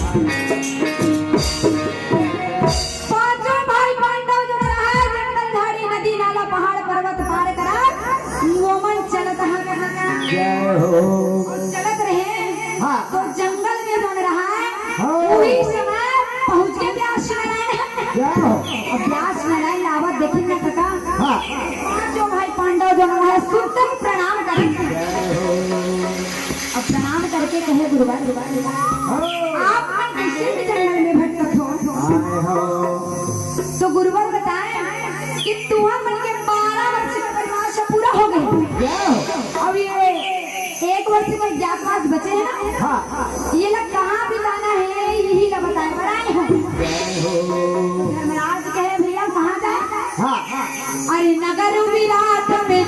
पांचों भाई पांडव जो रहा जंगल झाड़ी नदी नाला पहाड़ पर्वत पार करा मोमन चलत जय हो। चलत रहे हाँ। तो जंगल में बन रहा है हाँ। वही समय पहुंच के व्यास नारायण क्या हो? अब व्यास नारायण आवत देखेंगे कका हाँ। पांचों भाई पांडव जो है सुतम प्रणाम करेंगे। अब प्रणाम करके कहे गुरुवार आप मन कैसे भी जंगल में भटकत हो आए हो। तो गुरुवर बताए कि तुम्हारा मन के 12 वर्ष का वनवास पूरा हो गए क्या हो? अब ये 1 वर्ष के ज्ञातवास बचे हैं ना हाँ। ये लोग कहाँ बिताना है यही लोग बताए बनाए हो जय हो। धर्मराज कहे भैया कहाँ जाए हाँ। अरे नगर विराट में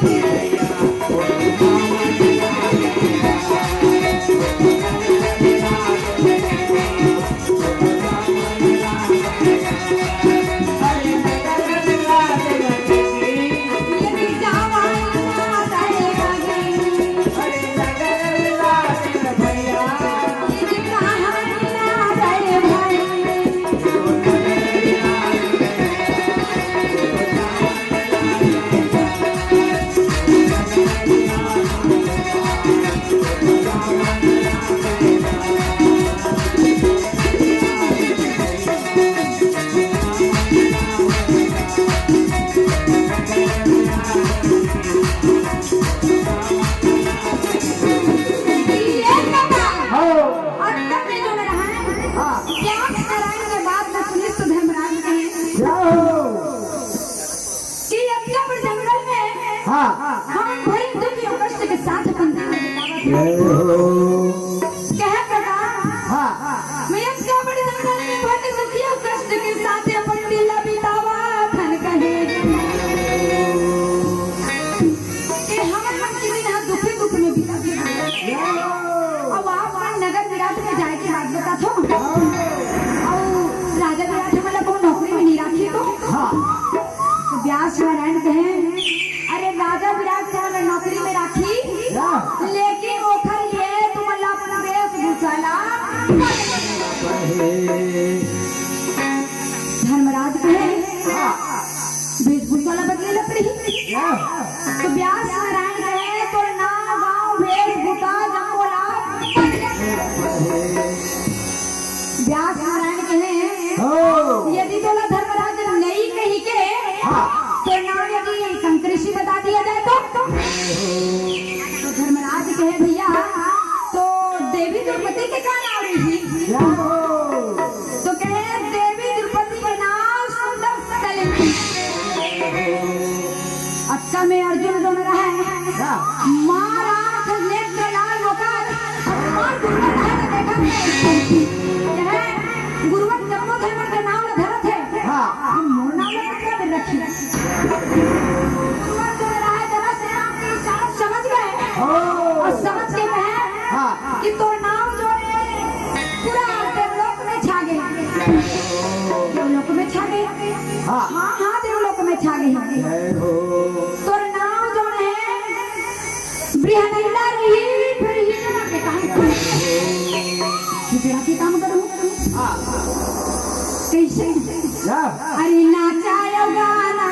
नारायण कहे अरे राजा विराट का नौकरी में राखी लेकिन ओखर ये तुम अल्लाह अपना वेश भूषाला धर्मराज कहे वेशभूषा बदले लग रही तो व्यास नारायण कहे तो ना गांव वेशभूषा जंगोला व्यास नारायण कहे यदि तोला धर्मराज नहीं कही के तो नाम यदि संकृषि बता दिया जाए तो धर्मराज कहे भैया तो देवी द्रौपदी के क्या नाम रही तो कहे देवी द्रौपदी के नाम सुंदर सलिल अच्छा में अर्जुन जो मेरा है मारा नेत्र लाल लोकार और गुरुवर है देखा यह गुरुवर जम्मू धर्म के नाम धरत है हम मोर नाम क्या रखी गुरुवर जो मेरा है जरा से नाम की इशारा समझ गए और समझ के कहे कि तो नाम जो है पूरा देवलोक में छा गया देवलोक में छा गया हाँ देवलोक में छा गया तो नाम जो है बृहनंदा रही फिर ये के काम तेरा की काम करूं कैसे अरे नाचा गाना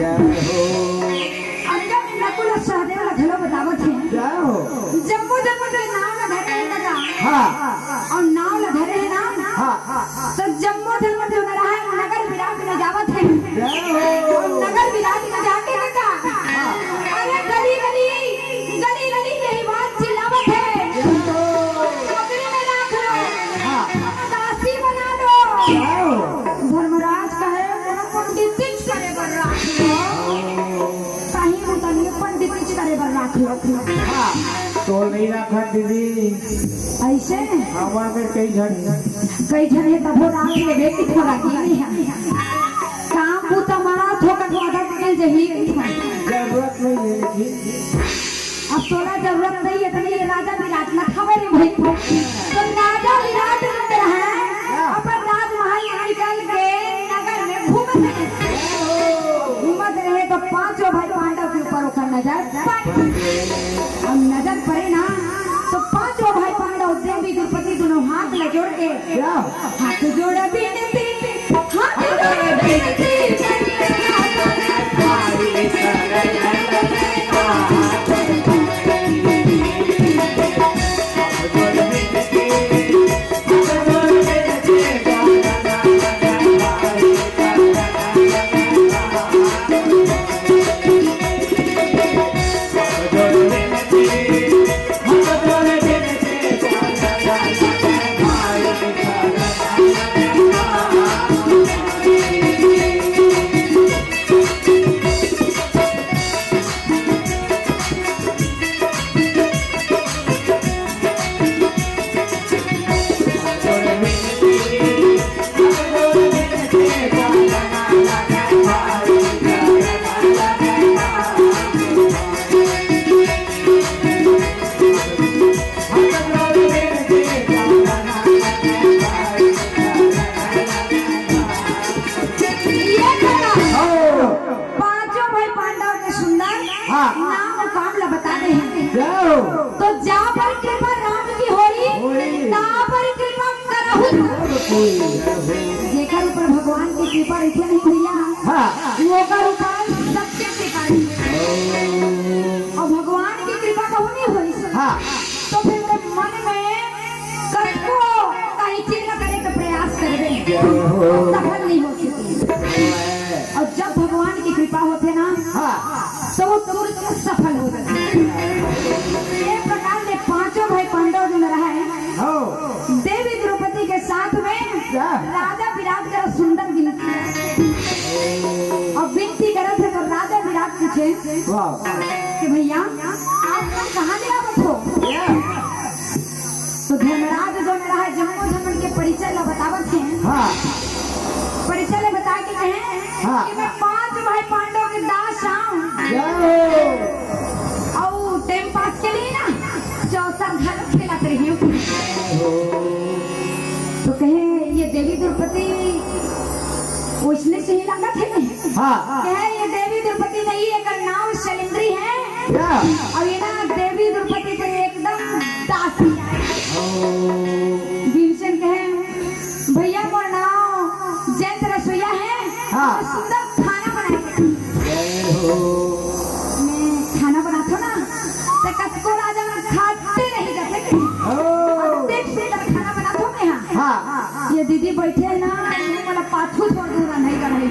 जय हो अंदर नकुल और सहदेव ला घलो बतावत है जय हो जम्मू जम्मू के नाव ला धरे है दादा हाँ और नाव ला धरे है ना हाँ तो जम्मू जम्मू जो न रहा है नगर विराट में जावत है जय हो और नगर विराट में जाके दादा अरे गली गली गली गली यही बात चिल्लावत है नौकरी में रख लो दासी बना दो जय हो धर्मराज कहे पंडित करे बर राख लो कहीं उतनी पंडित करे बर राख लो हाँ तो नहीं रखा दीदी ऐसे हमारे कई जन है तब रात में बेटी थोड़ा नहीं है काम पूता मारा ठोकर आदत निकल जही जरूरत नहीं है लेकिन अब तोला जरूरत नहीं है तो नहीं राजा विराट न खबर है भाई तो राजा विराट में है अपन राजमहल निकल के नगर में घूमत रहे तो पांचों भाई पांडव के ऊपर ओकर नजर अब नजर पड़े ना तो पांचों भाई पांडव देवी द्रौपदी दोनों हाथ ल जोड़ के हाथ जोड़ बिनती हाथ जोड़ बिनती तो जा पर कृपा राम की होई ना पर कृपा करहु जेकर ऊपर भगवान की कृपा रखे नहीं भैया वो का ऊपर सबके कृपा और भगवान की कृपा कहू नहीं होई तो फिर वो मन में कको कहीं चीज न करे का प्रयास करबे सफल नहीं हो सकती और जब भगवान की कृपा होते ना तो वो तुरंत सफल हो जाते एक प्रकार से पांचों भाई पांडव जो रहे देवी द्रौपदी के साथ में राजा विराट का सुंदर विनती और विनती करे थे तो राजा विराट पूछे कि भैया आप कहाँ ले आवत हो तो धर्मराज जो रहा जम्मू जमन के परिचय ला बतावत है परिचय ले बता के कहे कि मैं पांच भाई पांडव के दास और टाइम पास के लिए ना चौसर घर खिलाते रही हूँ तो कहे ये देवी द्रौपदी उसने से ही लगा थे कहे ये देवी द्रौपदी नहीं एक नाम शैलेंद्री है और ये ना देवी द्रौपदी तो एकदम दासी भीमसेन कहे भैया मोर नाम जयंत रसोईया है सुंदर खाना बनाएंगे मैं खाना बनाता हूँ ना तो कसको राजा में खाते नहीं जाते देख सुंदर खाना बनाता हूँ मैं यहाँ ये दीदी बैठे है ना वाला पाछू छोड़ दूर नहीं कर रही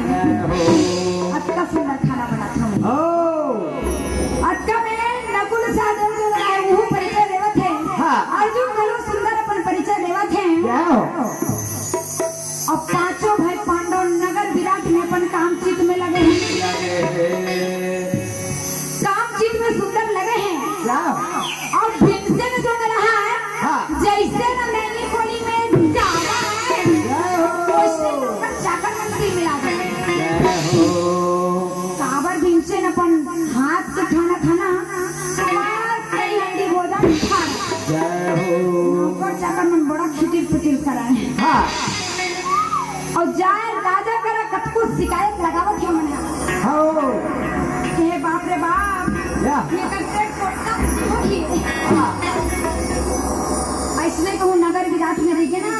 अच्छा सुंदर खाना बनाता हूँ अच्छा में नकुल सहदेव जो है वो परिचय देवत है अर्जुन कलो सुंदर अपन परिचय देवत है और पांचों भाई पांडव नगर विराट में अपन काम चित में लगे हैं काम चित में सुंदर लगे हैं और भीमसेन जो रहा है जैसे न नैनी कोली में जावा है वैसे ऊपर जाकर मंत्री मिला गए काबर भीमसेन अपन हाथ से खाना खाना कई हंडी भोजन खा ऊपर जाकर मन बड़ा खिटिल पिटिल कराए और जाए राजा करा कतको शिकायत लगावत है मने हे बाप रे बाप ये करते कोटा होगी ऐसने कहूँ नगर विराट में रहिए ना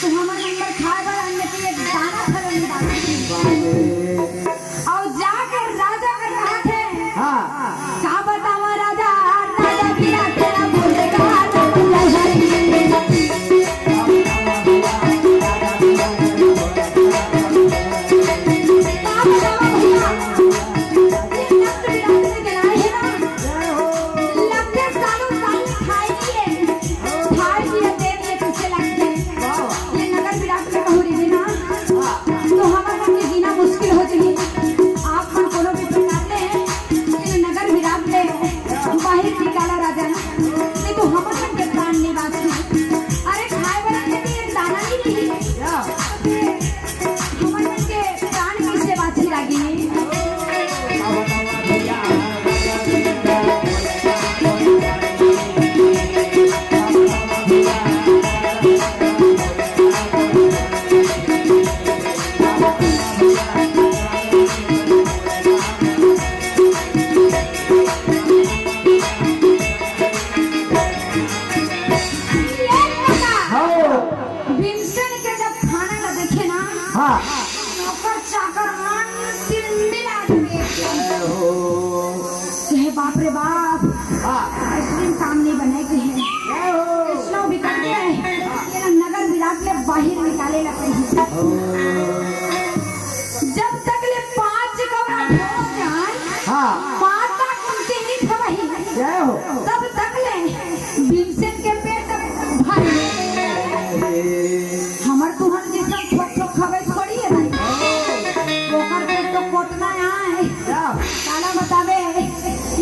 तो हमारा नंबर खाए वाला अन्य के दाना फल नहीं डालते और जाके हाँ नौकर चाकर मान मिला देंगे। कहे बाप रे बाप, आइसक्रीम काम नहीं बनाए हैं, स्नो बिकट गया है, ये ना नगर विराट ले बाहर निकाले लगते हैं। जब तक ले 5 कमरा हो जाए, माता कुंती नहीं खवाही, तब तक ले भीमसेन के पेट भर। हमर तुहर जैसा छोट छोट खबर थोड़ी है भाई, ओकर पेट तो कोटना आए। काला बतावे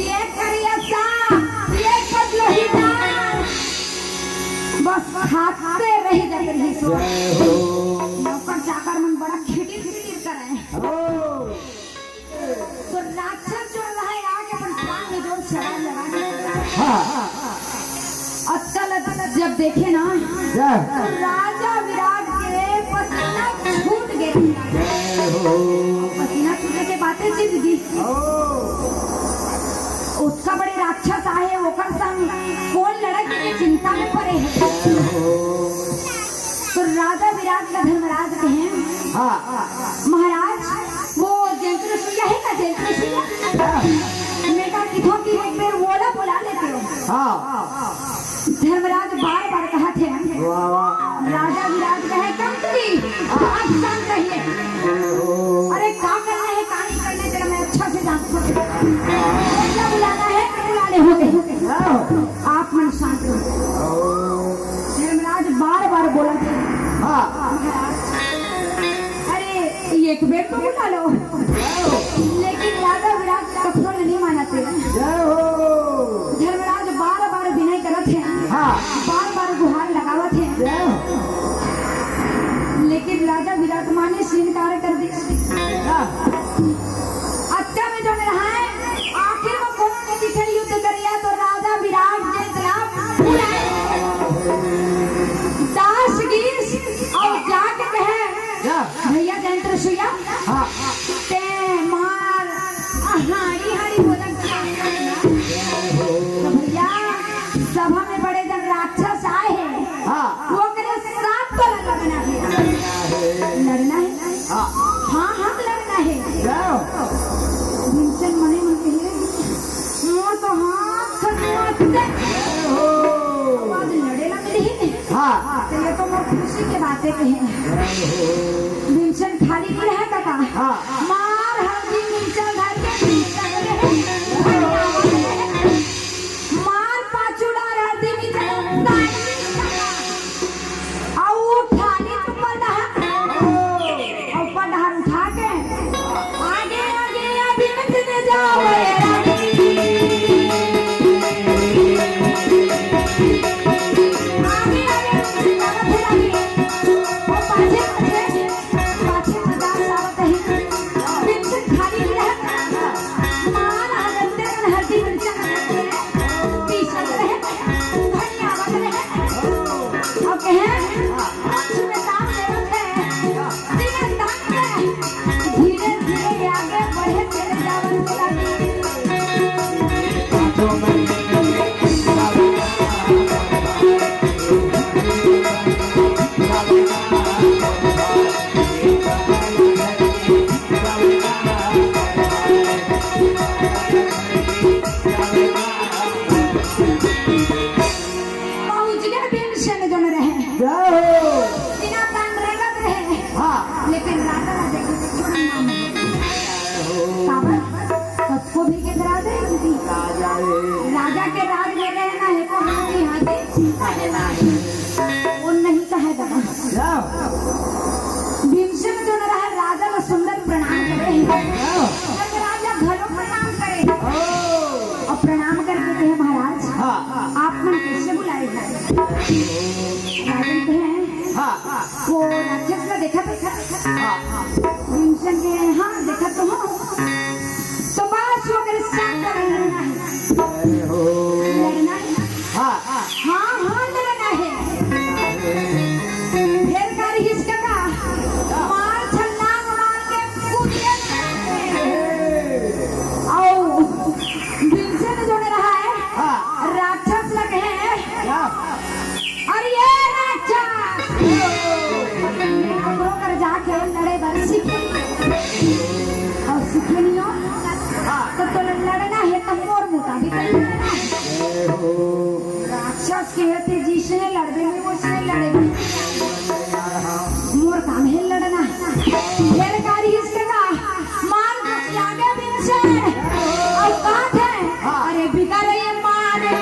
ये करिया सा, ये कटलो ही दाल, बस खाते रही जाते रही। सो नौकर चाकर मन बड़ा खिटी खिटी करे। तो राक्षस जो रहा है आके अपन प्राण में जोर सवाल लगाने अक्कल जब देखे ना, तो राजा विराट के पसीना छूट गए। पसीना छूटने के बातें जिंदगी उसका बड़े राक्षस आए, ओकर संग कौन लड़क के चिंता में पड़े हैं। तो राजा विराट का धर्मराज कहे महाराज वो जंत्रसुइया है ना, जंत्रसुइया मैं कहा किथों की एक बार बोला बुला लेते हो। धर्मराज बार बार कहा थे। राजा विराट कहे कंकड़ी आप शांत रहिए, अरे क्या करना है क्या नहीं करना जरा मैं अच्छा से जानता हूँ, क्या बुलाना है बुलाने होते आप मन शांत हो। धर्मराज बार बार बोला थे अरे एक बेर तो बुला लो, लेकिन राजा विराट कठोर नहीं मानते। धर्मराज बार बार विनय करत है, बार बार गुहार लगावत है, लेकिन राजा विराट माने स्वीकार कर दी। अच्छा में जो रहा है आखिर में कौन ने दिखे युद्ध करिया, तो राजा विराट के खिलाफ दास गीस और जाके कहे भैया जंत्रसुइया ते मार हारी हारी बोलन। तो भैया सभा में बड़े जन राक्षस आए हैं, वो करे साथ तो लड़ना है, लड़ना है हाँ हाँ लड़ना है। भीमसेन मने मन कहे मोर तो हाथ लड़े लग रही है। तो ये तो मोर खुशी के बातें कहे। भीमसेन खाली नहीं है काका, मार हल्दी मिर्चा घर के मार पाचूड़ा हल्दी मिर्चा और थाली ऊपर उठा के आगे आगे अभी मत जाओ राजा के राज में रहना है तो हाथी हाथी वो नहीं कहे दादा। भीमसेन जो न रहा राजा को सुंदर प्रणाम करे, राजा घरों प्रणाम करे और प्रणाम करके कहे महाराज आप मन कैसे बुलाए जाए। राजन कहे वो राक्षस का देखा भीमसेन के हाँ देखा तो हो, तो बस वो कर साथ लड़ना है हाँ हाँ लड़ना है। फिर कर हिसका का मार छलांग मार के कूदिए आओ। भीमसेन जो रहा है राक्षस लगे और ये राक्षस कर जाके लड़े बस कहते जिसने लड़बे में उसने लड़ेगा। मोर काम है लड़ना। फिर गाड़ी इसके का मार कुछ आगे भी से और काट है। अरे बिका रही है मारे।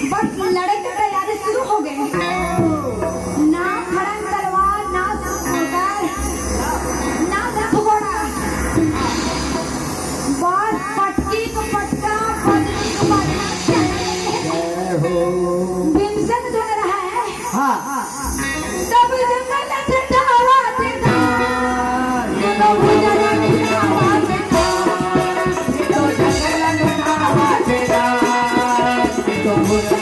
बस लड़ाई की तैयारी शुरू हो गई। ना खड़ंग तलवार, ना मोटर, ना रथ घोड़ा, बस पटकी को पटका, पटकी को पटका। भीमसेन जो रहा है, सब जंगल से धावा देता, ये तो भुजरा में धावा देता, ये तो जंगल में धावा देता, ये तो भुजरा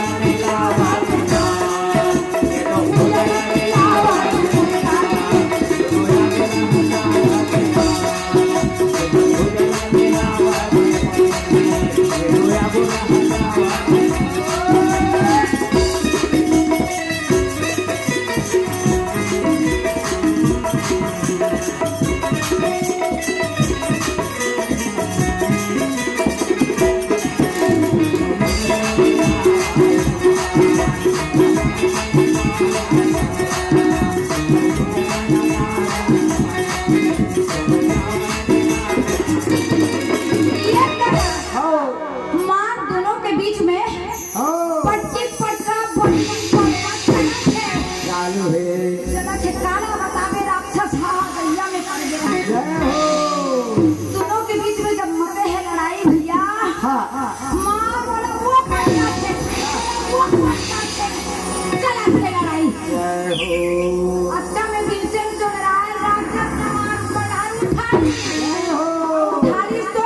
अच्छा में भीमसेन जो रहा है राक्षस का मार बढ़ाई उठाई तो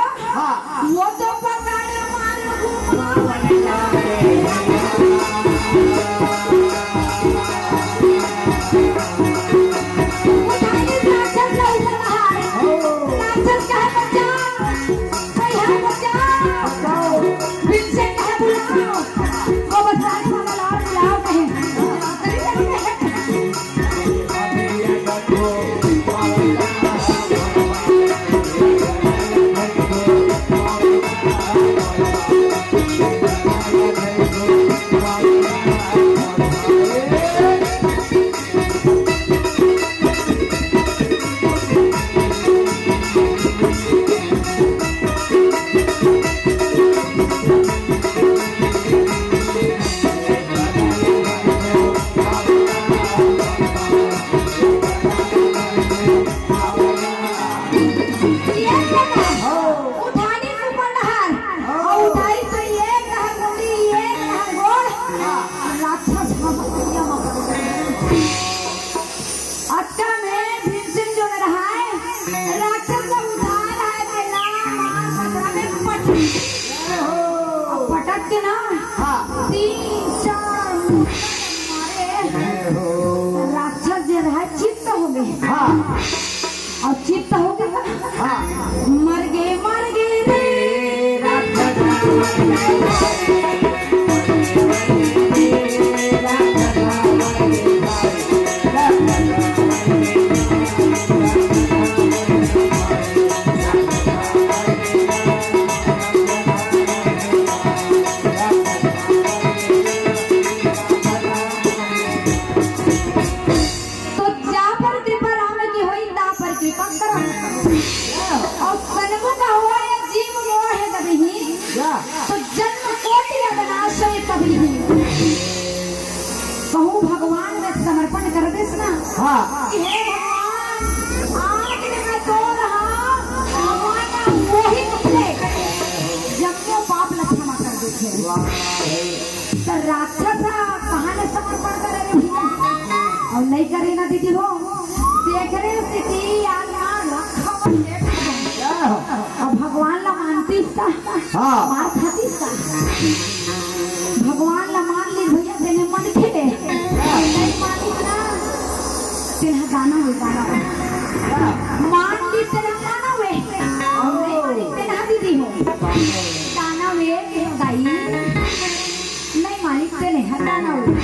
वो तो पकड़े मार घूमना उठाई राक्षस का उठा रहा है। राक्षस का है बच्चा, भाई है बच्चा, भीमसेन का है बुलाओ, वो बचाने वाला लाल बुलाओ कहीं। राक्षस जो रहा चित्त हो गए और चित्त हो गया मर गए रे राक्षस। तो जा पर कृपा राम की होई ता हाँ कि हे भगवान आज मैं सो रहा भगवान का मोहित थे जब पाप न क्षमा कर देते तो राक्षस कहाँ ने समर्पण करे रे भैया और नहीं करे ना दीदी हो देख रहे स्थिति और भगवान ला मानती मार खाती भगवान ला मान ली भैया देने मन थे नहीं मानी ना तेरा गाना हुई गाना मान ली तेरा गाना हुए और नहीं मानी तेरा दीदी हो गाना हुए गाई नहीं मानी तेरे गाना हुए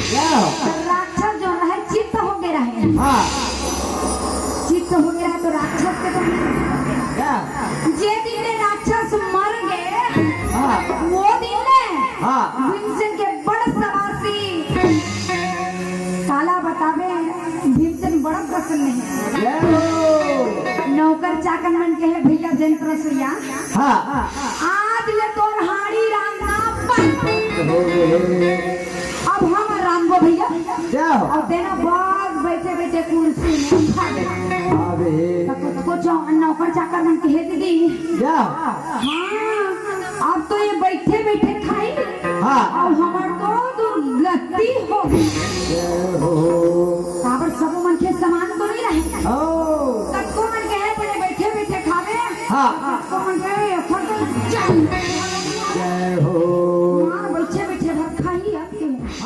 राक्षस जो है चित्त हो गया है चित्त हो गया है तो राक्षस के तो जे दिन में राक्षस मर गए वो दिन में भीमसेन के बड़ सवासी काला बतावे भीमसेन बड़ा प्रसन्न है नौकर चाकर मन के है भैया जन प्रसैया आज ले तोर हाड़ी राम नाम अब हम राम को भैया और तेरा बहुत बैठे बैठे कुर्सी में कुछ नौकर चाकर मन कहे दीदी हाँ अब तो ये बैठे बैठे खाई और हमार तो दुर्गति हो काबर सब मन के समान तो नहीं रहे सबको मन कहे पहले बैठे बैठे खावे सबको मन कहे